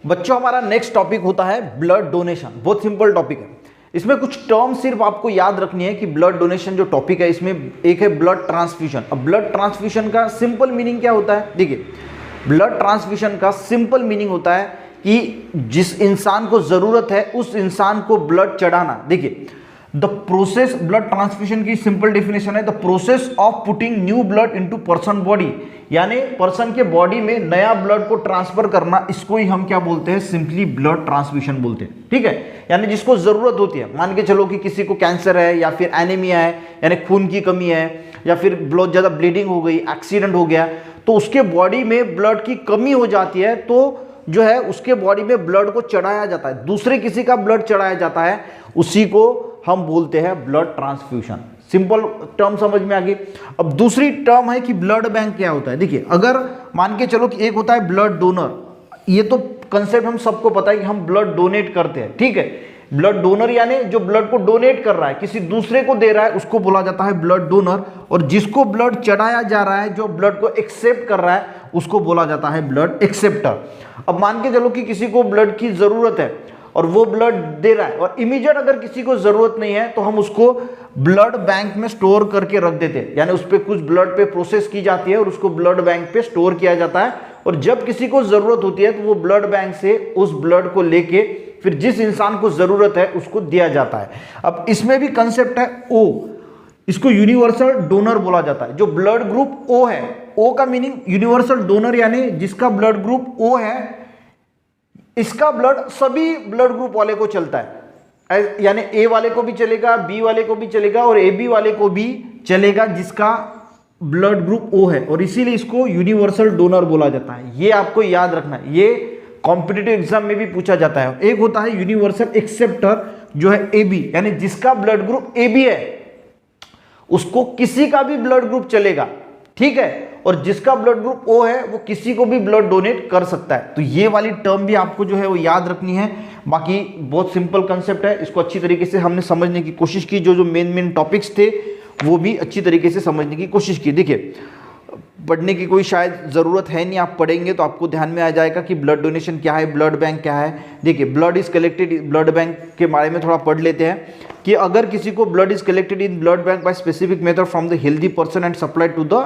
बच्चों हमारा next topic होता है ब्लड डोनेशन। बहुत सिंपल टॉपिक है, इसमें कुछ टर्म सिर्फ आपको याद रखनी है कि ब्लड डोनेशन जो टॉपिक है इसमें एक है ब्लड ट्रांसफ्यूजन। अब ब्लड ट्रांसफ्यूजन का सिंपल मीनिंग क्या होता है? देखिए, ब्लड ट्रांसफ्यूजन का सिंपल मीनिंग होता है कि जिस इंसान को जरूरत है उस इंसान को ब्लड चढ़ाना। देखिए, द प्रोसेस, ब्लड ट्रांसफ्यूजन की सिंपल डेफिनेशन है the process of putting new blood into person body, यानी पर्सन के बॉडी में नया ब्लड को ट्रांसफर करना, इसको ही हम क्या बोलते हैं? सिंपली ब्लड ट्रांसफ्यूजन बोलते हैं। ठीक है, यानी जिसको जरूरत होती है, मान के चलो कि किसी को कैंसर है या फिर एनीमिया है यानी खून की कमी है या फिर बहुत ज्यादा ब्लीडिंग हो गई, एक्सीडेंट हो गया, तो उसके बॉडी में ब्लड की कमी हो जाती है, तो जो है उसके बॉडी में ब्लड को चढ़ाया जाता है, दूसरे किसी का ब्लड चढ़ाया जाता है, उसी को हम बोलते हैं ब्लड ट्रांसफ्यूजन। सिंपल टर्म समझ में आ गई। अब दूसरी टर्म है कि ब्लड बैंक क्या होता है। देखिए, अगर मान के चलो कि एक होता है ब्लड डोनर, ये तो कंसेप्ट हम सबको पता है कि हम ब्लड डोनेट करते हैं। ठीक है, ब्लड डोनर यानी जो ब्लड को डोनेट कर रहा है, किसी दूसरे को दे रहा है, उसको बोला जाता है ब्लड डोनर। और जिसको ब्लड चढ़ाया जा रहा है, जो ब्लड को एक्सेप्ट कर रहा है, उसको बोला जाता है ब्लड एक्सेप्टर। अब मान के चलो कि किसी को ब्लड की जरूरत है और वो ब्लड दे रहा है, और इमीडिएट अगर किसी को जरूरत नहीं है तो हम उसको ब्लड बैंक में स्टोर करके रख देते हैं, यानी उस पर कुछ ब्लड पे प्रोसेस की जाती है और उसको ब्लड बैंक पे स्टोर किया जाता है, और जब किसी को जरूरत होती है तो वो ब्लड बैंक से उस ब्लड को लेके फिर जिस इंसान को जरूरत है उसको दिया जाता है। अब इसमें भी कंसेप्ट है ओ, इसको यूनिवर्सल डोनर बोला जाता है। जो ब्लड ग्रुप ओ है, ओ का मीनिंग यूनिवर्सल डोनर, यानी जिसका ब्लड ग्रुप ओ है, इसका ब्लड सभी ब्लड ग्रुप वाले को चलता है, यानी ए वाले को भी चलेगा, बी वाले को भी चलेगा और ए बी वाले को भी चलेगा जिसका ब्लड ग्रुप ओ है, और इसीलिए इसको यूनिवर्सल डोनर बोला जाता है। ये आपको याद रखना है, ये कॉम्पिटिटिव एग्जाम में भी पूछा जाता है। एक होता है यूनिवर्सल एक्सेप्टर जो है ए बी, यानी जिसका ब्लड ग्रुप ए बी है उसको किसी का भी ब्लड ग्रुप चलेगा। ठीक है, और जिसका ब्लड ग्रुप ओ है वो किसी को भी ब्लड डोनेट कर सकता है। तो ये वाली टर्म भी आपको जो है वो याद रखनी है। बाकी बहुत सिंपल कंसेप्ट है, इसको अच्छी तरीके से हमने समझने की कोशिश की, जो मेन टॉपिक्स थे वो भी अच्छी तरीके से समझने की कोशिश की। देखिए, पढ़ने की कोई शायद ज़रूरत है नहीं, आप पढ़ेंगे तो आपको ध्यान में आ जाएगा कि ब्लड डोनेशन क्या है, ब्लड बैंक क्या है। देखिए, blood is collected, blood bank के बारे में थोड़ा पढ़ लेते हैं कि अगर किसी को blood is collected in blood bank by specific method from the healthy person and supplied to the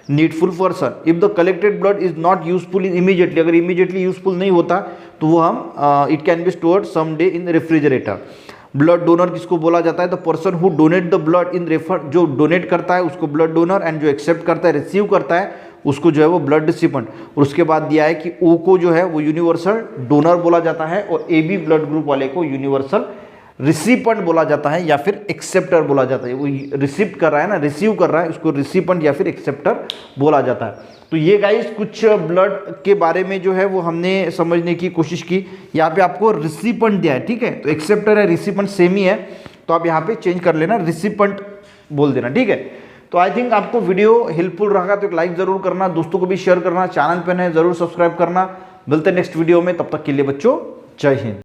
needful person, if the collected blood is not useful in immediately, अगर इमीडिएटली यूजफुल नहीं होता तो वो हम it can be stored some day in refrigerator. Blood donor किसको बोला जाता है? The person who donate the blood in refer, जो डोनेट करता है उसको ब्लड डोनर, एंड जो एक्सेप्ट करता है, रिसीव करता है, उसको जो है वो ब्लड रिसिपेंट। और उसके बाद दिया है कि ओ को जो है वो यूनिवर्सल डोनर बोला जाता है और ए बी ब्लड ग्रुप वाले को यूनिवर्सल रिसिपेंट बोला जाता है या फिर एक्सेप्टर बोला जाता है। वो रिसीव कर रहा है ना, रिसीव कर रहा है, उसको रिसिपेंट या फिर एक्सेप्टर बोला जाता है। तो ये गाइस कुछ ब्लड के बारे में जो है वो हमने समझने की कोशिश की। यहाँ पे आपको रिसिपेंट दिया है, ठीक है, तो एक्सेप्टर है, रिसिपेंट सेम ही है, तो आप यहाँ पे चेंज कर लेना, रिसिपेंट बोल देना। ठीक है, तो आई थिंक आपको वीडियो हेल्पफुल रहा तो एक लाइक जरूर करना, दोस्तों को भी शेयर करना, चैनल पे नए जरूर सब्सक्राइब करना। मिलते हैं नेक्स्ट वीडियो में, तब तक के लिए बच्चों जय हिंद।